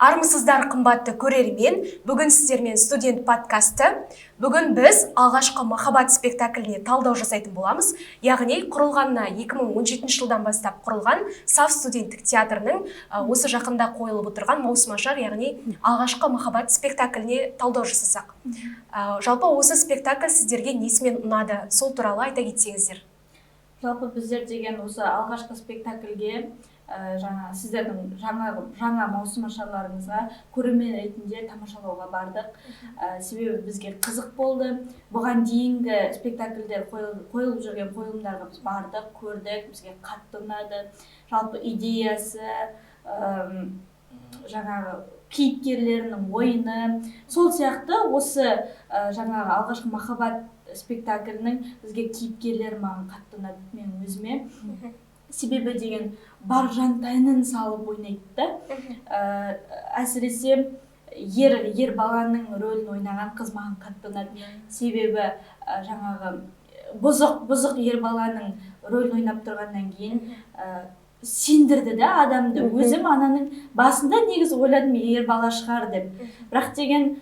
Армысыздар қымбатты көрермен, бүгін сіздермен студент подкасты. Бүгін біз алғашқы махаббат спектакліне талдау жасайтын боламыз. Яғни құрылғанына 2017 жылдан бастап құрылған Саф студенттік театрының осы жақында қойылып отырған маусымашар, яғни алғашқы махаббат спектакліне талдау жасасақ. Жалпы осы спектакль сіздерге несімен ұнады? Сол туралы айта кетсеңіздер. Жалпы біздер деген осы алғашқы спектакльге сіздердің жаңа маусымашарларыңызға көрермен ретінде тамашалауға бардық. Себебі бізге қызық болды. Бұған дейінгі спектакльдер қойылып жүрген қойылымдарға біз бардық, көрдік, бізге қатты ұнады. Жалпы идеясы, кейіпкерлерінің ойыны, сол сияқты осы алғашқы махаббат спектаклінің бізге кейіпкерлері маған қатты ұнады, мен өзіме. Себебі деген бар жан-тәнін салып ойнайды да. Әсіресе ер баланың рөлін ойнаған қыз маған қатты ұнады. Себебі бұзық ер баланың рөлін ойнап тұрғаннан кейін сендірді да адамды. Өзім ананың басында негізі ойладым ер бала шығар деп. Бірақ деген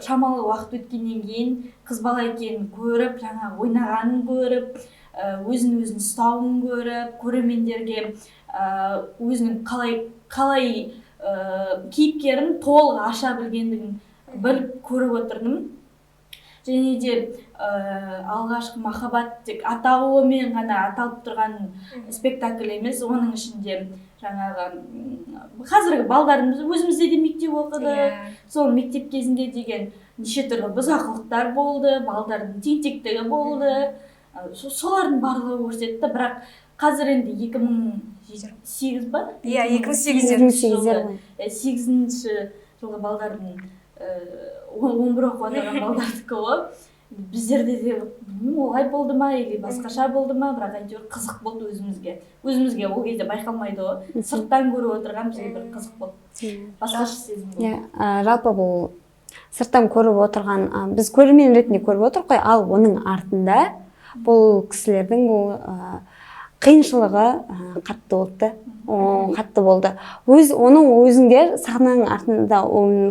шамалы уақыт өткеннен кейін қыз бала екенін көріп, ойнағанын көріп, өзін ұстауын көріп, көрермендерге өзінің қалай кейіпкерін толық аша білгендігін біліп көріп отырдым. Және де алғашқы махаббат тек атауымен ғана аталып тұрған спектакль емес, оның ішінде қазіргі балдарымыз өзімізде де мектеп оқыды. Сол мектеп кезінде деген неше түрлі бұзақылықтар болды, балдардың тентектігі болды. Солардың барлығы көрсетті, бірақ қазір енді 2008 ба? 2008 жылғы балдардың 11 оқып отырған балдардікі ғой. Біздерде де олай болды ма, или басқаша болды ма, бірақ әйтеуір қызық болды өзімізге. Өзімізге ол кезде байқалмайды ғой. Сырттан көріп отырған бізге бір қызық болды. Басқаша сезім болды. Жалпы бұл сырттан көріп отырған, біз көрермен ретінде көріп отырық қой, ал оның артында бұл кісілердің қиыншылығы қатты болды. Оның өзінде сахнаның артында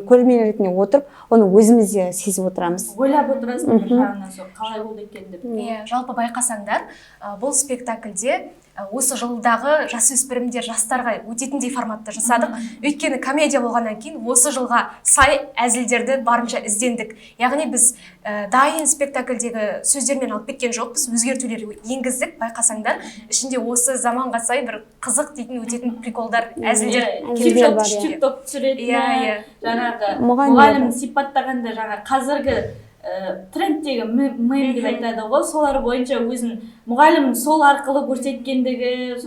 көрермен ретінде отырып, оны өзімізде сезіп отырамыз. Ойлап отырасың бір жағынан қалай болды екен деп. Жалпы байқасаңдар, бұл спектакльде осы жылдағы жасөспірімдер жастарға өтетіндей форматта жасадық. Өйткені комедия болғаннан кейін осы жылға сай әзілдерді барынша іздендік. Яғни біз дайын спектакльдегі сөздермен алып кеткен жоқпыз, өзгертулер енгіздік. Байқасаңдар, ішінде осы заманға сай бір қызық дейтін өтетін приколдар, әзілдер тикток түсіретіні, мұғалім сипаттағанда қазіргі трендтегі мем деп айтады ғой, солар бойынша өзін мұғалім сол арқылы көрсеткендігі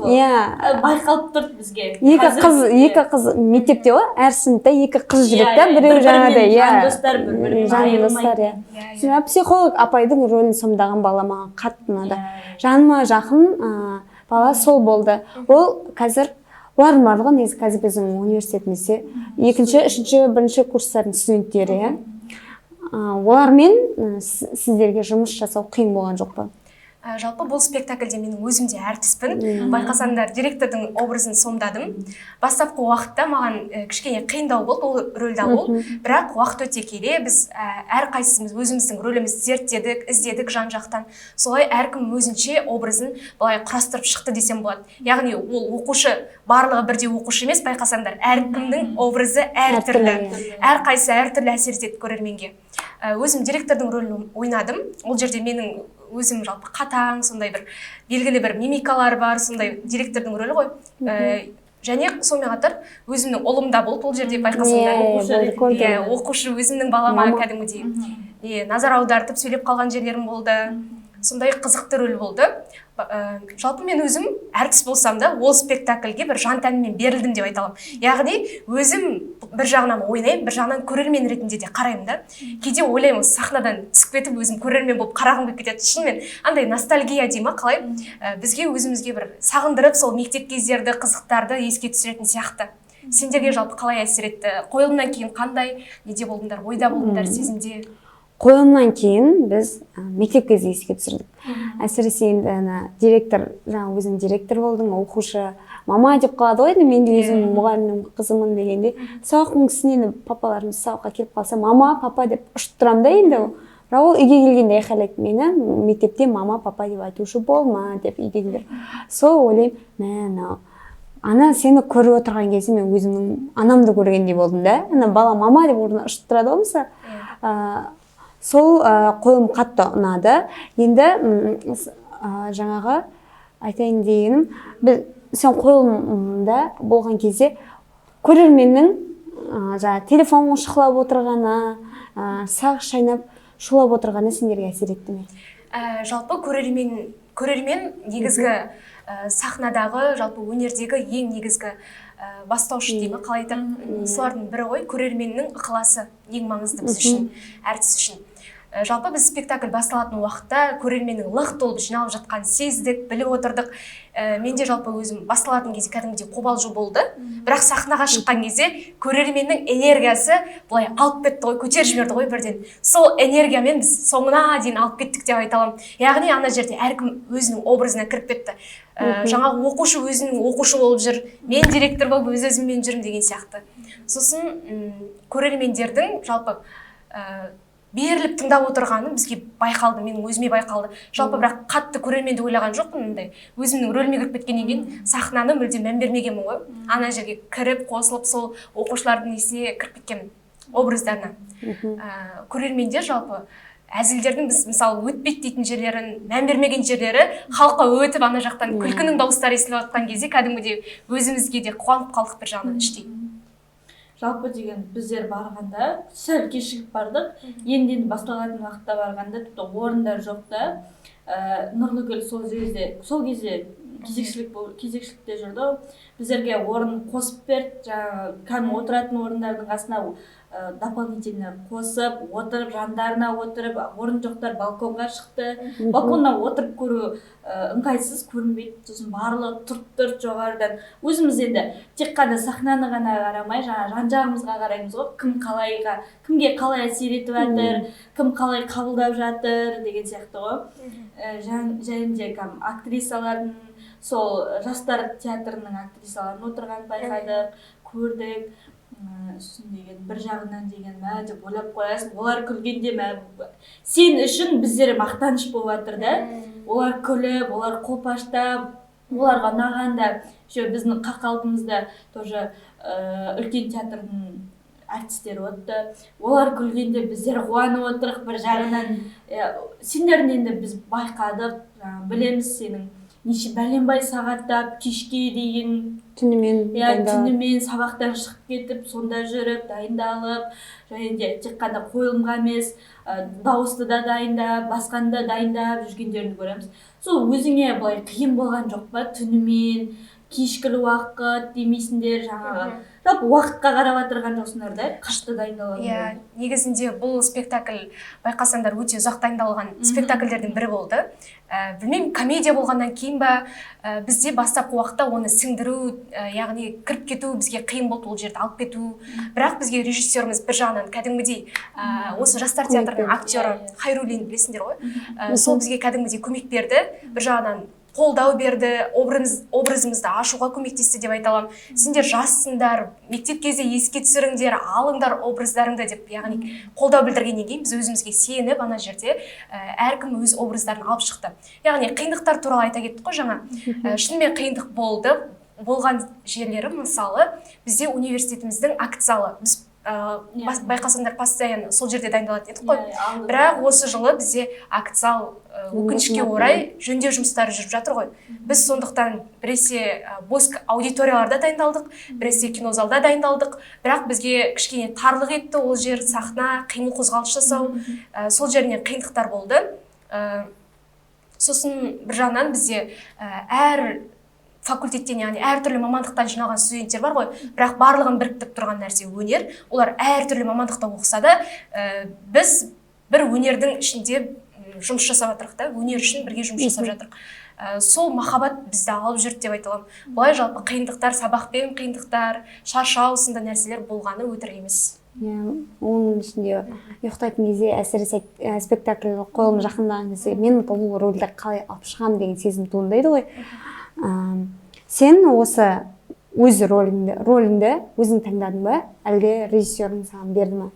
байқалып тұрды бізге. Екі қыз мектепте ғой, әр сыныпта екі қыз жүреді, біреу жандостар, бір-бірімен. Психолог апайдың рөлін сомдаған бала маған қатты ұнады. Жаныма жақын бала сол болды. Ол қазір олардың барлығы негізі қазір біздің университетімізде екінші, үшінші, бірінші курстардың студенттері. Олармен сіздерге жұмыс жасау қиын болған жоқ па? Жалпы бұл спектакльде менің өзімде әртіспін. Байқасаңдар, директордың образын сомдадым. Бастапқы уақытта маған кішкене қиындау болды ол рөлді алу. Бірақ уақыт өте келе біз әрқайсымыз өзіміздің рөлімізді зерттедік, іздедік жан-жақтан. Солай әркім өзінше образын былай құрастырып шықты десем болады. Яғни ол оқушы барлығы бірдей оқушы емес, байқасаңдар, әркімнің образы әртүрлі. Әрқайсы әртүрлі әсер етеді көрерменге. Өзім директордың рөлін ойнадым. Ол жерде менің өзім жалпы қатаң, сондай бір белгілі бір мимикалар бар, сондай директордың рөлі ғой. Және сонымен қатар өзімнің ұлым да болды, ол жерде байқасаңдар. Оқушы өзімнің балама кәдімгідей назар аудартып сөйлеп қалған жерлерім болды. Сондай қызықты рөл болды. Жалпы мен өзім әртіс болсам да, ол спектакльге бір жан-тәніммен берілдім деп айта аламын. Яғни өзім бір жағынан ойнаймын, бір жағынан көрермен ретінде де қараймын да. Кейде ойлаймын, сахнадан түсіп кетіп өзім көрермен болып қарағым келіп кетеді. Шынымен андай ностальгия дей ма, қалай? Бізге өзімізге бір сағындырып сол мектеп кездерді, қызықтарды еске түсіретін сияқты. Сендерге жалпы қалай әсер етті? Қойылымнан кейін қандай неде болдыңдар, ойда болдыңдар, сезімде? қойылымнан кейін біз мектеп кезде еске түсірдік. Әсіресе енді директор, жаңа өзің директор болдың, оқушы мама деп қалады ғой, мен де өзім мұғалімнің қызымын дегенде, сабақтың үстінен папаларымыз сабаққа келіп қалса, мама, папа деп ұшып тұрамын да енді. Бірақ ол үйге келгенде айқайлайды мені, мектепте мама, папа деп айтушы болма деп үйдегілер. Сол ойлаймын, ана сені көріп отырған кезде мен өзімнің анамды көргендей болдым да. Ана бала мама деп орнына ұшып тұрады ғой мысалы. Сол қойылым қатты ұнады. Енді жаңағы айтайын дегенім, сен қойылымда болған кезде көрерменнің телефонын шұқылап отырғаны, сағыз шайнап шулап отырғаны сендерге әсер етті ме? Жалпы көрермен негізгі сахнадағы, жалпы өнердегі ең негізгі бастауыш деймін, қалай айтам, солардың бірі ғой. Көрерменнің ықыласы ең маңызды біз үшін, әртіс үшін. Жалпы біз спектакль басталатын уақытта көрерменнің лық толып жиналып жатқанын сездік, біліп отырдық. Менде жалпы өзім басталатын кезде кәдімгідей қобалжу болды. Бірақ сахнаға шыққан кезде көрерменнің энергиясы былай алып кетті ғой, көтеріп жіберді ғой бірден. Сол энергиямен біз соңына дейін алып кеттік деп айта аламын. Яғни ана жерде әркім өзінің образына кіріп кетті. Жаңағы оқушы өзінің оқушы болып жүр, мен директор болып өз-өзіммен жүрмін деген сияқты. Сосын көрермендердің жалпы беріліп тыңдап отырғаны бізге байқалды, менің өзіме байқалды. Жалпы бірақ қатты көрерменді ойлаған жоқпын, мындай өзімнің рөліме кіріп кеткеннен кейін сахнаны мүлдем мән бермегенмін ғой. Ана жерге кіріп, қосылып, сол оқушылардың несіне кіріп кеткенмін, образдарына. Көрермендер жалпы әзілдердің біз мысалы өтпейді дейтін жерлерін, мән бермеген жерлері халыққа өтіп, ана жақтан күлкінің дауыстары естіліп жатқан кезде кәдімгідей өзімізге де қуанып қалдық бір жағынан іштей. Жалпы деген біздер барғанда сәл кешігіп бардық. Енді басталатын уақытта барғанда тіпті орындар жоқ та. Нұрлыкөл сол кезде кезекшілікте жүрді. Біздерге орын қосып берді. Жаңағы кәдімгі отыратын орындардың қасына дополнительно қосып, отырып, жандарына отырып, орын жоқтар балконға шықты. Балконнан отырып көру ыңғайсыз көрінбейді. Сосын барлығы тұрып жоғарыдан. Өзіміз енді тек қана сахнаны ғана қарамай, жан-жағымызға қараймыз ғой. Кімге қалай әсер етіп жатыр, кім қалай қабылдап жатыр деген сияқты ғой. Және актрисалардың, сол жастар театрының актрисаларын отырғанын байқадық, көрдік. Деген бір жағынан деген деп ойлап қоясың, олар күлгенде сен үшін біздер мақтаныш болып жатыр да. Олар күліп, олар қолпаштап, оларға ұнағанда біздің қақ алдымызда тоже үлкен театрдың әртістері отты. Олар күлгенде біздер қуанып отырық бір жағынан. Сендерін енді біз байқадық, білеміз сенің неше бәленбай сағаттап кешке дейін түнімен сабақтан шығып кетіп, сонда жүріп, дайындалып, және де тек қана қойылымға емес, дауысты да дайындап, басқаны да дайындап жүргендерін көреміз. Сол өзіңе былай қиын болған жоқ па? Түнімен, кешкілі уақыт демейсіңдер, жаңағы жалпы уақытқа қарап отырған жоқсыңдар да, қашты дайындалған. Негізінде бұл спектакль байқасаңдар өте ұзақ дайындалған спектакльдердің бірі болды. Білмеймін, комедия болғаннан кейін ба, бізде бастапқы уақытта оны сіңдіру, яғни кіріп кету бізге қиын болды, ол жерді алып кету. Бірақ бізге режиссеріміз бір жағынан кәдімгідей осы жастар театрының актері Хайруллин, білесіңдер ғой, сол бізге кәдімгідей көмек берді, бір жағынан қолдау берді, образымызды ашуға көмектесті деп айта аламын. Сендер жассыңдар, мектеп кезде еске түсіріңдер, алыңдар образдарыңды деп, яғни қолдау білдіргеннен кейін біз өзімізге сеніп, ана жерде әркім өз образдарын алып шықты. Яғни қиындықтар туралы айта кеттік қой жаңа. Шынымен қиындық болды. Болған жерлері, мысалы, бізде университетіміздің акт залы. Біз байқасаңдар постоянно сол жерде дайындалатын едік қой. Бірақ осы жылы бізде акт зал өкінішке орай жөндеу жұмыстары жүріп жатыр ғой. Біз сондықтан біресе бос аудиторияларда дайындалдық, біресе кинозалда дайындалдық. Бірақ бізге кішкене тарлық етті ол жер, сахна, қимыл қозғалыс жасау, сол жерінен қиындықтар болды. Сосын бір жағынан бізде әр факультеттен, яғни әртүрлі мамандықтан жиналған студенттер бар ғой, бірақ барлығын біріктіріп тұрған нәрсе өнер. Олар әртүрлі мамандықта оқыса да, біз бір өнердің ішінде жұмыс жасап жатырық та, өнер үшін бірге жұмыс жасап жатырық. сол махаббат бізді алып жүрді деп айта аламын. Былай жалпы қиындықтар, сабақпен қиындықтар, шаршау сынды нәрселер болғаны өтірік емес. Оның ішінде ұйықтайтын кезде әсіресе спектакль қойылым жақындаған кезде мен бұл рөлді қалай алып шығамын деген сезім туындайды ғой. Сен осы өз рөліңді өзің таңдадың ба, әлде режиссерің саған берді ме?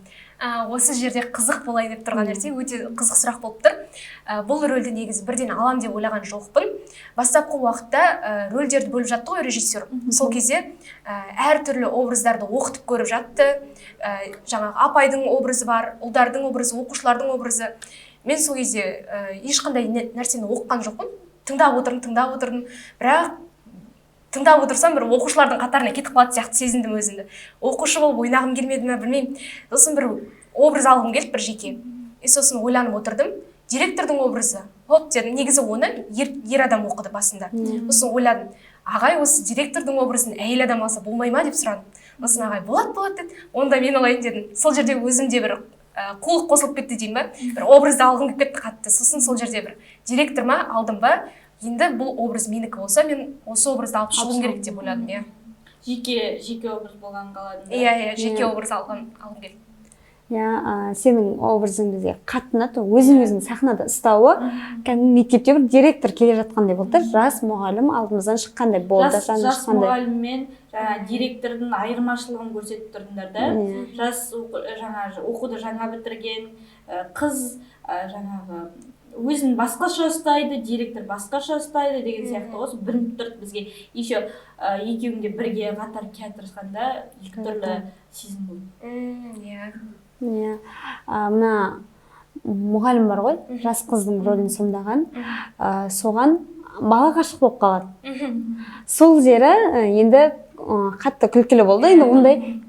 Осы жерде қызық болайын деп тұрған нәрсе өте қызық сұрақ болып тұр. Бұл рөлді негізі бірден алам деп ойлаған жоқпын. Бастапқы уақытта рөлдерді бөліп жатты ғой режиссер. Сол кезде әртүрлі образдарды оқытып көріп жатты. Жаңағы апайдың образы бар, ұлдардың образы, оқушылардың образы. Мен сол кезде ешқандай нәрсені оқыған жоқпын. Тыңдап отырдым. Бірақ тыңдап отырсам бір оқушылардың қатарына кетіп қалады сияқты сезіндім өзімді. Оқушы болып ойнағым келмеді ме білмеймін. Сосын бір образ алғым келді бір жеке. Сосын ойланып отырдым. Директордың образы. Хоп дедім. Негізі оны ер адам оқыды басында. Сосын ойладым. Ағай осы директордың образын әйел адам алса болмай ма деп сұрадым. Сосын ағай болады деді. Онда мен алайын дедім. Сол жерде өзімде бір қулық қосылып кетті деймін ба. Бір образды алғым келіп кетті қатты. Сосын сол жерде бір директор ма алдым ба. Енді бұл образ менікі болса, мен осы образды алып шығуым керек деп ойладым, иә. Жеке образ болған қаладым. Иә, жеке образ алғым келді. Иә, сенің образың бізде қатты ұнады. Өзін сахнада ұстауы, кәдімгі мектепте бір директор келе жатқандай болды. Жас мұғалім алдымыздан шыққандай болды. Жас мұғалім мен директордың айырмашылығын көрсетіп тұрдыңдар да. Жас оқуды жаңа бітірген қыз жаңағы өзін басқаша ұстайды, директор басқаша ұстайды деген сияқты осы бірініп тұрды бізге. Еще екеуінде бірге қатар тырысқанда екі түрлі сезім болды. Иә. Мына мұғалім бар ғой, жас қыздың рөлін сомдаған. Соған бала ғашық болып қалады. Сол жері енді қатты күлкілі болды. Енді ондай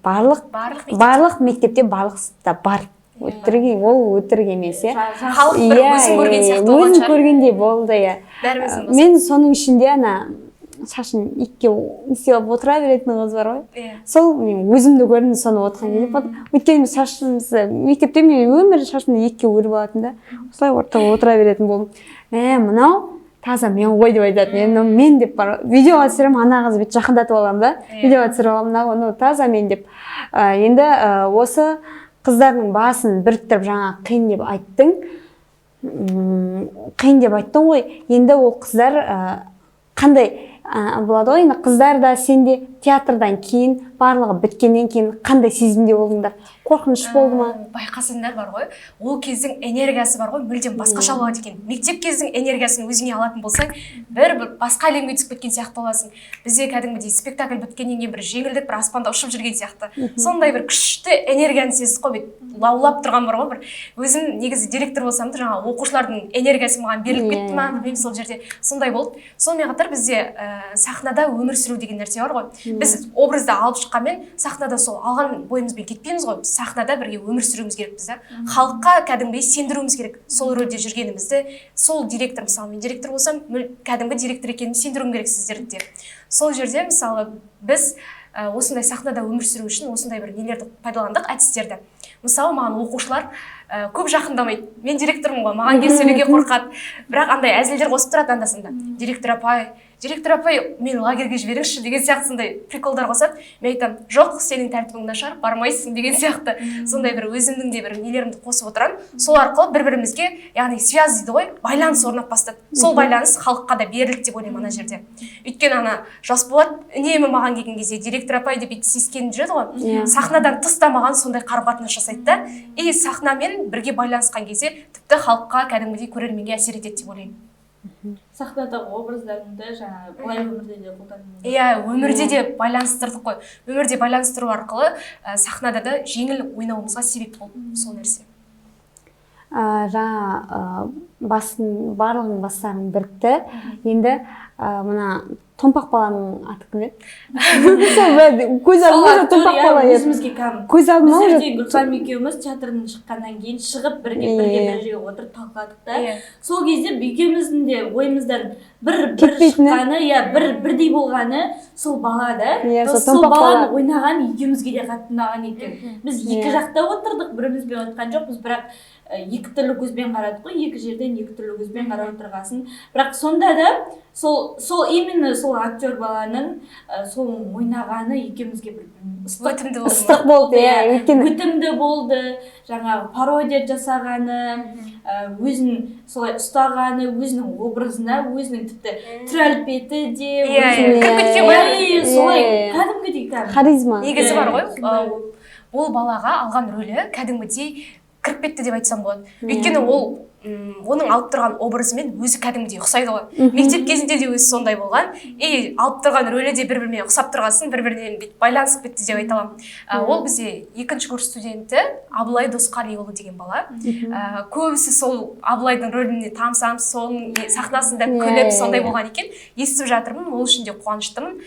барлық мектепте барлық сыныпта бар. Ол өтірік емес, халық бір өзін көрген сияқты болған шығар. Өзін көргендей болды, иә. Мен соның ішінде шашын икке істеп отыра беретін қыз бар ғой. Сол мен өзімді көрдім соны отырған кезде. Өйткені шашымызды мектепте мен өмірі шашымды икке өріп алатын да. Осылай ортаға отыра беретін болдым. Мынау таза мен ғой деп айтатын. Мен деп бар. Видеоға түсірем, ана қыз бет жақындатып аламын да. Видеоға түсіріп аламын, таза мен деп. Енді осы қыздардың басын біріктіріп жаңа қиын деп айттың ғой. Енді ол қыздар қандай болады ғой, енді қыздар да сенде театрдан кейін, барлығы біткеннен кейін қандай сезімде болдыңдар? Қорқыныш болды ма? Байқасаңдар бар ғой, ол кездің энергиясы бар ғой, мүлдем басқаша болады екен. Мектеп кездің энергиясын өзіңе алатын болсаң, бір басқа әлемге түсіп кеткен сияқты боласың. Бізде кәдімгідей спектакль біткеннен кейін бір жеңілдік, бір аспанда ұшып жүрген сияқты. Сондай бір күшті энергияны сездік қой, лаулап тұрған бар ғой, бір өзім негізі директор болсам да жаңа оқушылардың энергиясы маған беріліп кетті ма, білмеймін, сол жерде сондай болды. Сонымен қатар бізде сахнада өмір сүру деген нәрсе бар ғой. Біз образды алып шыққанмен сахнада сол алған бойымызбен кетпейміз ғой. Сахнада бірге өмір сүруіміз керекпіз да. Халыққа кәдімгідей сендіруіміз керек. Сол рөлде жүргенімізді, сол директор, мысалы мен директор болсам, кәдімгі директор екенімді сендіруім керек сіздерді. Сол жерде мысалы біз осындай сахнада өмір сүру үшін осындай бір нелерді пайдаландық, әдістерді. Мысалы маған оқушылар көп жақындамайды. Мен директормын ғой, маған келіп сөйлеуге қорқады. Бірақ андай әзілдер қосып тұрады анда-санда. Директор апай, мен лагерьге жіберіңізші деген сияқты сондай приколдар қосады. Мен айтамын, жоқ, сенің тәртібің нашар, бармайсың деген сияқты. Сондай бір өзімнің де бір нелерімді қосып отырамын. Сол арқылы бір-бірімізге, яғни связь дейді ғой, байланыс орнап бастады. Сол байланыс халыққа да берілді деп ойлаймын ана жерде. Өйткені ана Жасболат үнемі маған келген кезде директор апай деп сескеніп жүреді ғой. Сахнадан тыста маған сондай қарым-қатынас жасайды да. И сахнамен бірге байланысқан кезде тіпті халыққа кәдімгідей көрерменге әсер етеді деп ойлаймын. Сахнадағы образдарыңды жаңағы былай өмірде де қолданып. Иә, өмірде де байланыстырдық қой. Өмірде байланыстыру арқылы сахнада да жеңіл ойнауымызға себеп болды сол нәрсе. Жаңа барлығының бастарын бірікті. Енді мына томпақ баланың аты кім еді? Көз алдыма томпақ бала еді. Өзімізге кәдімгі. Көз алдыма Біздерде Гүлфам екеуміз театрдан шыққаннан кейін шығып бірге бір жерге отырып талқыладық та. Сол кезде екеуміздің де ойымыздан бір шыққаны, бірдей болғаны сол бала да. Сол баланы ойнаған екеумізге де қатты ұнаған екен. Біз екі жақта отырдық, бірімізбен отқан жоқпыз, бірақ екі түрлі көзбен қарадық қой, екі жерден екі түрлі көзбен қарап отырғасын. Бірақ сонда да сол именно сол актер баланың сол ойнағаны екеумізге бір ыстық болды, өтімді болды. Жаңағы пародия жасағаны, өзін солай ұстағаны, өзінің образына, өзінің тіпті түр әлпеті де, солай кәдімгідей харизма. Негізі бар ғой, ол балаға алған рөлі кәдімгідей кіріп кетті деп айтсам болады. Өйткені ол оның алып тұрған образымен өзі кәдімгідей ұқсайды ғой. Мектеп кезінде де өзі сондай болған. Алып тұрған рөлі де бір-біріне ұқсап тұрғасын, бір-бірінен байланысып кетті деп айта аламын. Ол бізде екінші курс студенті Абылай Досқалиұлы деген бала. Көбісі сол Абылайдың рөліне тамсам, соның сахнасында күліп сондай болған екен. Естіп жатырмын, ол үшін де қуаныштымын.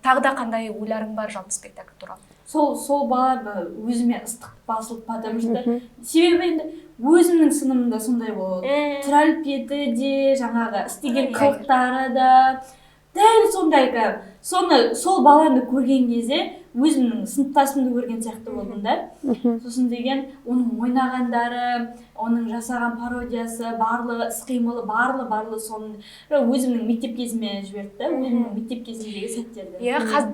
Тағы да қандай ойларың бар жалпы спектакль туралы? Сол бала өзіме ыстық басылып, потому что себебі енді өзімнің сынымда сондай болды. Түр әлпеті де, жаңағы істеген қылықтары да дәл сондай. Сол баланы көрген кезде өзімнің сыныптасымды көрген сияқты болдым да. Сосын деген оның ойнағандары, оның жасаған пародиясы, барлығы іс-қимылы, барлығы соны өзімнің мектеп кезіме жіберді да, өзімнің мектеп кезімдегі сәттерді.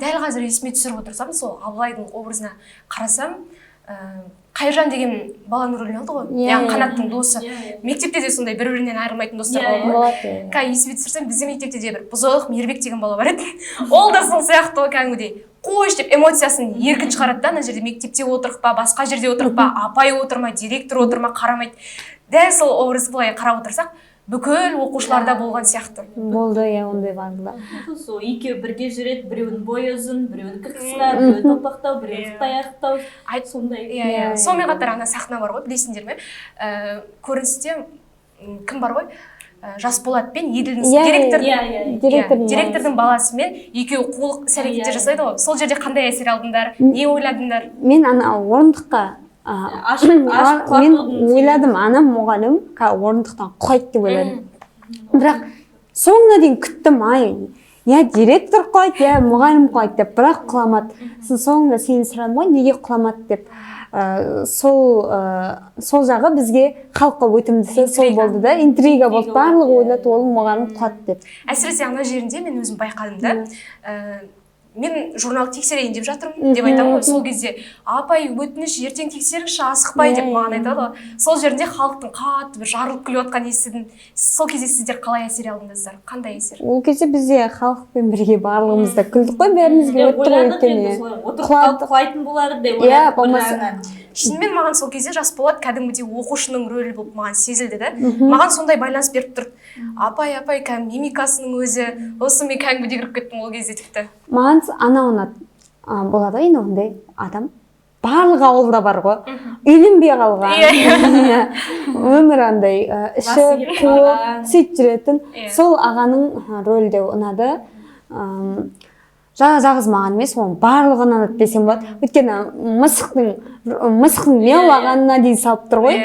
Дәл қазір есіме түсіріп отырсам, сол Абылайдың образына қарасам, Қайыржан деген баланың рөлін алды ғой. Яғни Қанаттың досы. Мектепте де сондай бір-бірінен айырылмайтын достар болады. Есіме түсірсем, біздің мектепте де бір Бұзалық Мейірбек деген бала бар еді. Ол да сол сияқты ғой, кәдімгідей қойш деп эмоциясын еркін шығарады да, ана жерде мектепте отырып па, басқа жерде отырып па, апай отырма, директор отырма, қарамайды. Дәл сол образды былай қарап отырсақ, бүкіл оқушыларда болған сияқты. Болды, ондай барлығы. Сол екеуі бірге жүреді, біреуінің бойы ұзын, біреуінікі қысқа, біреуі топақтау, біреуі аяқтау. Сондай. Сонымен қатар ана сахна бар ғой, білесіңдер ме? Көріністе кім бар ғой? Жасболат пен Еділдің директордың баласымен екеуі қулық іс-әрекеттер жасайды ғой. Сол жерде қандай әсер алдыңдар, не ойладыңдар? Мен ана орындыққа мен ойладым, анам мұғалім орындықтан құлайды деп ойладым. Бірақ соңына дейін күттім, директор құлайды, мұғалім құлайды деп, бірақ құламады. Соңында сені сұрадым ғой, неге құламады деп. Сол жағы бізге халыққа өтімдісі сол болды да, интрига болды, барлығы ойлады, ол мұғалім құлады деп. Әсіресе ана жерінде мен өзім байқадым да. Мен журнал тексерейін деп жатырмын деп айтамын ғой. Сол кезде апай өтініш ертең тексеріңізші, асықпай деп маған айтады ғой. Сол жерінде халықтың қатты бір жарылып күліп отқан естідім. Сол кезде сіздер қалай әсер алдыңыздар? Қандай әсер? Ол кезде бізде халықпен бірге барлығымыз да күлдік қой, бәрімізге өтті ғой өйткені. Құлайтын болар деп ойладық. Шынымен маған сол кезде Жасболат кәдімгідей оқушының рөлі болып маған сезілді да. Маған сондай байланыс беріп тұрды. Апай, кәдімгі мимикасының өзі, осы мен кәдімгідей кіріп кеттім ол кезде тіпті. Маған ана ұнады. Болады енді ондай адам. Барлық ауылда бар ғой. Үйленбей қалған. Өмір андай іші қуып сөйтіп жүретін. Сол ағаның рөлі де ұнады. Жалғыз маған емес, оның барлығын ұнады десем болады. Өйткені мысықтың не ойлағанына дейін салып тұр ғой.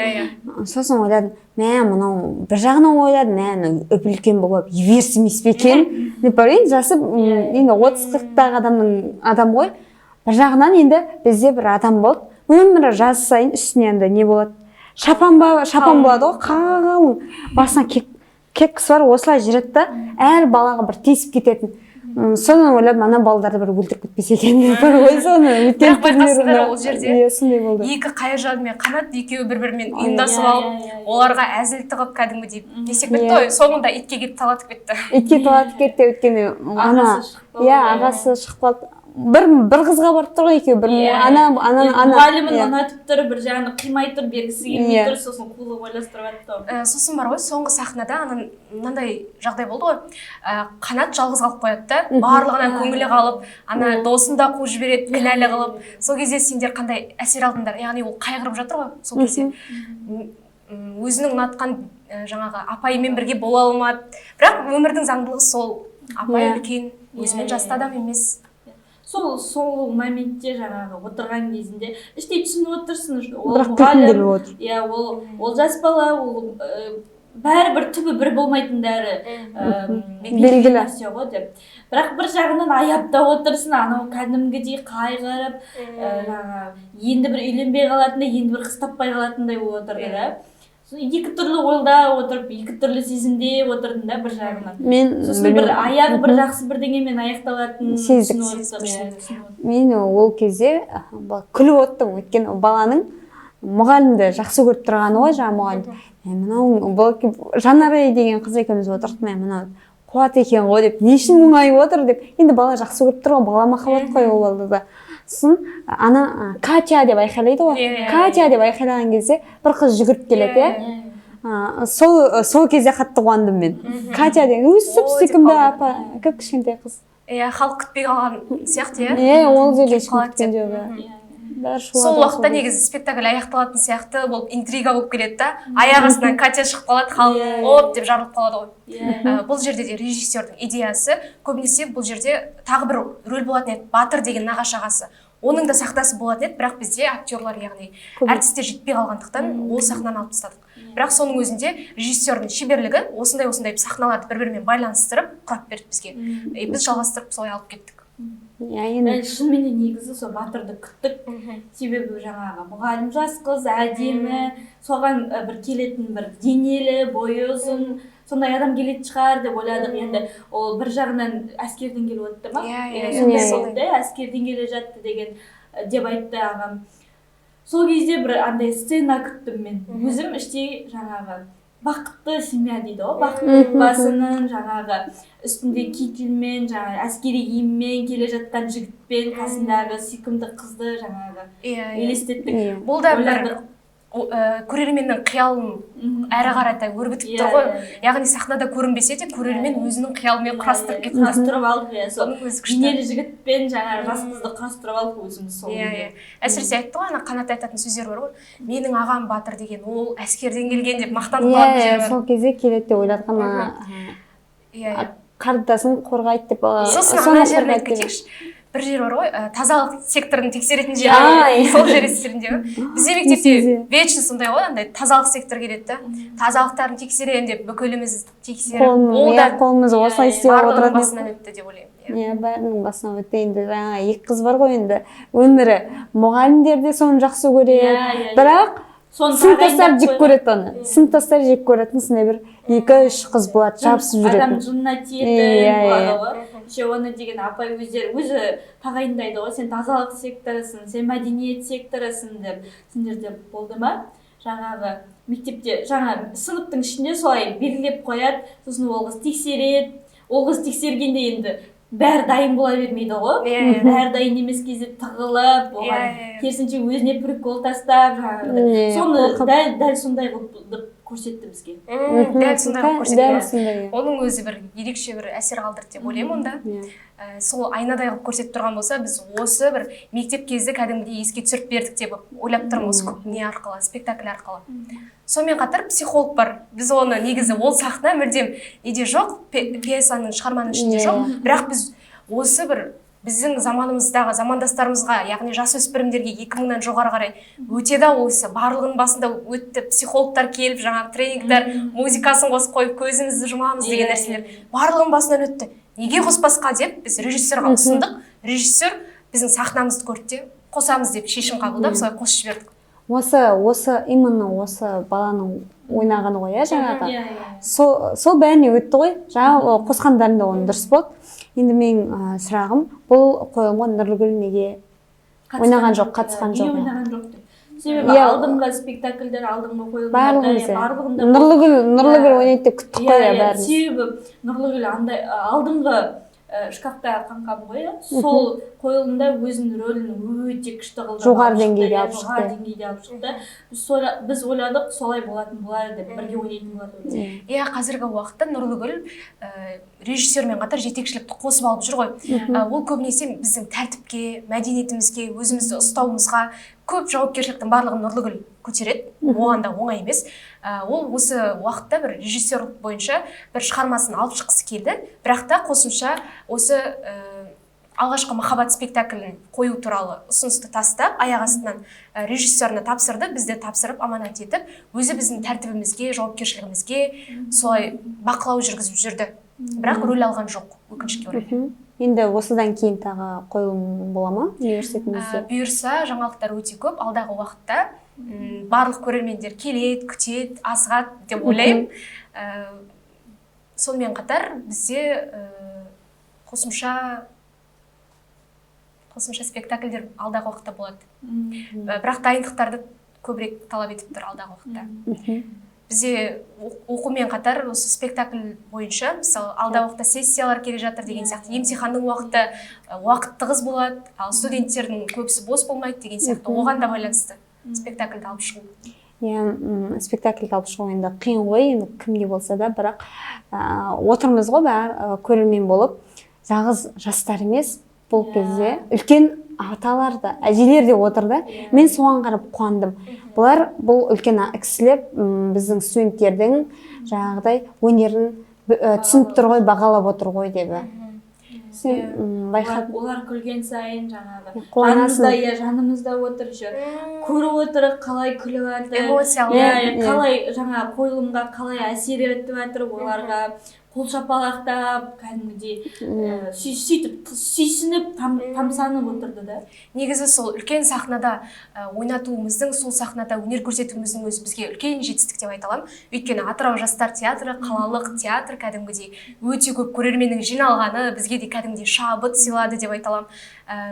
Сосын ойладым, мынау бір жағынан ойладым, үлкен болып еверсі емес пе екен деп ойлаймын. Жасы енді 30-40 адам ғой. Бір жағынан енді бізде бір адам болды. Өмірі жас сайын үстіне не болады? Шапан болады ғой, қалың. Басына кек кісі бар, осылай жүреді да, әр балаға бір тесіп кететін. Соны ойлап, ана балдарды бір өлтіріп кетпесе екен деп ғой, соны. Бірақ байқасыңдар ол жерде сондай болды. Екі Қайыржан мен Қанат екеуі бір-бірімен ұйымдасып алып, оларға әзіл тығып кәдімгідей десек кетті ғой. Соңында итке келіп талатып кетті. Итке талатып кетті, өйткені ағасы шығып қалды. Бір қызға барып тұр ғой, екеуі бір мұғалімін ұнатып тұр, бір жағын қимай тұр, бергісі келмей тұр, сосын қулы ойластырып атты. Сосын бар ғой, соңғы сахнада мынандай жағдай болды ғой. Қанат жалғыз қалып қояды да, барлығынан көңілі қалып, ана досын да қуып жібереді, кінәлі қылып. Сол кезде сендер қандай әсер алдыңдар? Яғни ол қайғырып жатыр ғой сол кезде. Өзінің ұнатқан жаңағы апайымен бірге бола алмады. Бірақ өмірдің заңдылығы сол апай үлкен, өзімен жасты адам емес. Сол моментте жаңағы отырған кезінде іштей түсініп отырсың, ол бірақ мұғалім, күлкіндіріп отыр. иә, ол жас бала, ол бәрібір түбі бір болмайтындары белгілі нәрсе ғой деп. Бірақ бір жағынан аяп та отырсың, анау кәдімгідей қайғырып, енді бір үйленбей қалатындай, енді бір қыз таппай қалатындай болып отырды да. Екі түрлі ойда отырып, екі түрлі сезімде отырдың да бір жағынан. Сосын бір аяғы бір жақсы бірдеңемен аяқталатын мен ол кезде күліп оттым, өйткені баланың мұғалімді жақсы көріп тұрғаны ғой, жаңа мұғалім. Мынау Жанарай деген қыз екеуміз отырдық, мен мынау қуат екен ғой деп, не үшін мұңайып отыр деп. Енді бала жақсы көріп тұрған, бала махаббат қой ол балада. Сосын ана Катя деп айқайлайды ғой. Катя деп айқайлаған кезде бір қыз жүгіріп келеді, сол кезде қатты қуандым мен. Катя деген өсіп сүйкімді апа, көп кішкентай қыз. Халық күтпей қалған сияқты, ол жерде ешкім күткен жоқ. Сол уақытта негізі спектакль аяқталатын сияқты болып интрига болып келеді да, аяқ астынан Катя шығып қалады, халық оп деп жарылып қалады ғой. Бұл жерде де режиссердің идеясы, көбінесе бұл жерде тағы бір рөл болатын еді, Батыр деген нағашы ағасы. Оның да сахнасы болатын еді, бірақ бізде актерлар, яғни әртістер жетпей қалғандықтан ол сахнаны алып тастадық. Бірақ соның өзінде режиссердің шеберлігі осындай сахналарды бір-бірімен байланыстырып құрап берді бізге. Біз жалғастырып солай алып кеттік. Шынымен негізі сол Батырды күттік, себебі жаңағы мұғалім жас қыз, әдемі, соған бір келетін бір денелі, бойы ұзын, сондай адам келетін шығар деп ойладық. Енді ол бір жағынан әскерден келіп өтті ма? Сондай әскерден келе жатты деген деп айтты ағам. Сол кезде бір андай сцена күттім мен. Өзім іштей жаңағы бақытты семья дейді ғой, бақытты отбасының жаңағы үстінде кительмен, жаңағы әскери киіммен келе жатқан жігітпен қасындағы сүйкімді қызды жаңағы елестеттік. Бұл да бір көрерменнің қиялын әрі қарата өрбітіп тұр ғой. Яғни сахнада көрінбесе де көрермен өзінің қиялымен құрастырып кетті. Құрастырып алдық, сол бейнелі жігітпен жаңағы жас қызды құрастырып алдық өзіміз сол. Әсіресе айтты ғой, ана Қанат айтатын сөздер бар ғой. Менің ағам Батыр деген, ол әскерден келген деп мақтанып қалатын жері бар. Сол кезде келеді деп ойладық, қарындасын қорғайды деп. Сосын ана жерін айтып кетейікші. Бір жер бар ғой, тазалық секторын тексеретін жер, сол жер естерінде. Бізде мектепте вечно сондай ғой, андай тазалық сектор келеді да. Тазалықтарын тексерейін деп бүкіліміз тексеріп, қолымыз осылай істеп отыратын. Барлығының басынан өтті деп ойлаймын. Бәрінің басынан өтті. Енді жаңа екі қыз бар ғой, енді өмірі мұғалімдер де соны жақсы көреді, бірақ сыныптастар жек көреді оны. Сыныптастар жек көретін сондай бір 2-3 қыз болады, жабысып жүретін. Адам жынына тиетін болады ғой. Оны деген апай өзі тағайындайды ғой, сен тазалық секторысың, сен мәдениет секторысың деп. Сендерде болды ма? Жаңағы мектепте, жаңа сыныптың ішінде солай белгілеп қояды, сосын ол қыз тексереді. Ол қыз тексергенде енді бәрі дайын бола бермейді ғой. Бәрі дайын емес кезде тығылып, оған керісінше өзіне прикол тастап, соны дәл сондай қылып көрсетті бізге. Дәл сондай қылып көрсетті. Оның өзі бір ерекше бір әсер қалдырды деп ойлаймын онда. Сол айнадай қылып көрсетіп тұрған болса, біз осы бір мектеп кезді кәдімгідей еске түсіріп бердік деп ойлап тұрмын осы не арқылы, спектакль арқылы. Сонымен қатар психолог бар. Біз оны негізі ол сахна мүлдем неде жоқ, пьесаның шығарманың ішінде жоқ. Бірақ біз осы бір біздің заманымыздағы замандастарымызға, яғни жасөспірімдерге 2000-нан жоғары қарай өтеді осы барлығының басында өтті. Психологтар келіп, жаңағы тренингтер, музыкасын қосып қойып, көзімізді жұмамыз деген нәрселер барлығының басынан өтті. Неге қоспасқа деп біз режиссерға ұсындық. Режиссер біздің сахнамызды көрді, қосамыз деп шешім қабылдап, солай қосып жібердік. Именно осы баланың ойнағаны ғой, жаңағы. Сол бәріне өтті ғой, жаңа қосқандарында оны дұрыс болды. Енді мен сұрағым, бұл қойылымға Нұрлыгүл неге ойнаған жоқ, қатысқан жоқ? Не ойнаған жоқ деп. Себебі алдыңғы спектакльдер, алдыңғы қойылымдарда Нұрлыгүл ойнайды деп күттік қой бәріміз. Себебі Нұрлыгүл алдыңғы шкафта қанқабы ғой, сол қойылымда өзінің рөлін өте күшті қылды. Жоғары деңгейде алып шықты. Біз ойладық, солай болатын болады деп, бірге ойнайтын болады. Қазіргі уақытта Нұрлыгүл режиссермен қатар жетекшілікті қосып алып жүр ғой. Ол көбінесе біздің тәртіпке, мәдениетімізге, өзімізді ұстауымызға, көп жауапкершіліктің барлығын Нұрлыгүл көтереді, оған да оңай емес. Ол осы уақытта бір режиссерлік бойынша бір шығармасын алып шыққысы келді, бірақ та қосымша осы алғашқы махаббат спектаклін қою туралы ұсынысты тастап, аяқ астынан режиссеріне тапсырды, бізді тапсырып аманат етіп, өзі біздің тәртібімізге, жауапкершілігімізге солай бақылау жүргізіп жүрді. Бірақ рөл алған жоқ, өкінішке орай. Енді осыдан кейін тағы қойылым бола ма университетімізде? Бұйырса, жаңалықтар өте көп. Алдағы уақытта барлық көрермендер келеді, күтеді, асығады деп ойлаймын. Сонымен қатар бізде қосымша спектакльдер алдағы уақытта болады. Бірақ дайындықтарды көбірек талап етіп тұр алдағы уақытта. Бізде оқумен қатар осы спектакль бойынша, мысалы, алдағы уақытта сессиялар келе жатыр деген сияқты, емтиханның уақыт тығыз болады, ал студенттердің көбісі бос болмайды деген сияқты, оған да байланысты спектакльді алып шығу. Спектакльді алып шығу енді қиын ғой, енді кімге болса да, бірақ отырмыз ғой бәрі көрермен болып, жалғыз жастар емес, бұл кезде үлкен аталар да, әжелер де отырды. Мен соған қарап қуандым. Бұл үлкен кісілер біздің студенттердің жаңағыдай өнерін түсініп тұр ғой, бағалап отыр ғой деп. Олар күлген сайын жаңағы жанымызда отыр, көріп отыр, қалай күліп жатыр, қалай жаңа қойылымға қалай әсер етіп жатыр, оларға қол шапалақтап, кәдімгідей сөйтіп сүйсініп, тамсанып отырды да. Негізі сол үлкен сахнада ойнатуымыздың, сол сахнада өнер көрсетуіміздің өзі бізге үлкен жетістік деп айта аламын. Өйткені Атырау жастар театры, қалалық театр кәдімгідей өте көп көрерменнің жиналғаны бізге де кәдімгідей шабыт сыйлады деп айта аламын.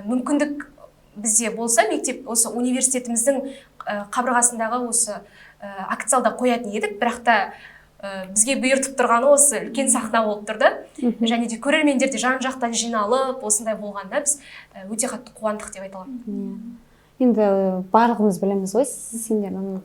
Мүмкіндік бізде болса, мектеп осы университетіміздің қабырғасындағы осы акт залда қоятын едік, бірақ та бізге бұйыртып тұрғаны осы үлкен сахна болып тұрды. Және де көрермендер де жан-жақтан жиналып, осындай болғанда біз өте қатты қуандық деп айта аламын. Енді барлығымыз білеміз ғой, сендердің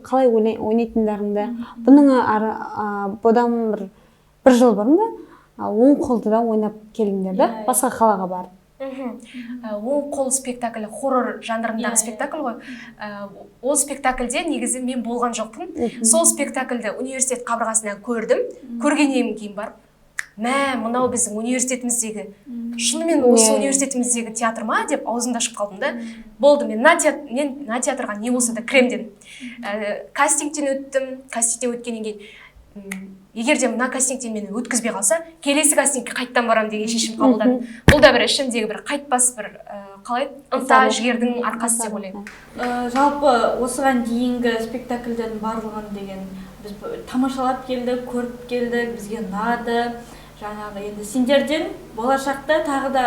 қалай ойнайтындарыңды. Бұның бұдан бір жыл бұрын да оң қолды да ойнап келдіңдер да, басқа қалаға барып. Оң қол спектаклі хоррор жанрындағы спектакль ғой. Ол спектакльде негізі мен болған жоқпын. Сол спектакльді университет қабырғасынан көрдім. Көргеннен кейін барып, мынау біздің университетіміздегі, шынымен осы университетіміздегі театр ма деп аузымда ашып қалдым да. Болды, мен на театрға не болса да кірем дедім. Кастингтен өттім. Кастингтен өткеннен кейін егер де мына кастингтен мені өткізбей қалса, келесі кастингке қайттан барам деген шешім қабылдадым. Бұл да бір ішімдегі бір қайтпас бір қалай ынта жігердің арқасы деп ойлаймын. Жалпы осыған дейінгі спектакльдердің барлығын деген біз тамашалап келдік, көріп келдік, бізге ұнады. Жаңағы енді сендерден болашақта тағы да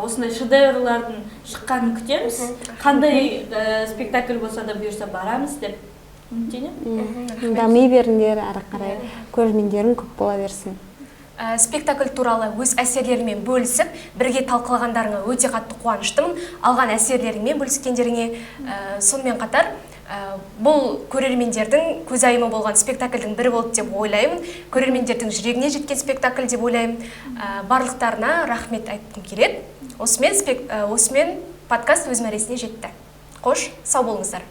осындай шедеврлардың шыққанын күтеміз. Қандай спектакль болса да бұйырса барамыз деп. Дами беріңдер, әрі қарай көрермендерің көп бола берсін. Спектакль туралы өз әсерлерімен бөлісіп, бірге талқылағандарыңа өте қатты қуаныштымын. Алған әсерлеріңмен бөліскендеріңе. Сонымен қатар, бұл көрермендердің көзайымы болған спектакльдің бірі болды деп ойлаймын. Көрермендердің жүрегіне жеткен спектакль деп ойлаймын. Барлықтарына рахмет айтқым келеді. Осымен подкаст өз мәресіне жетті. Қош, сау болыңыздар.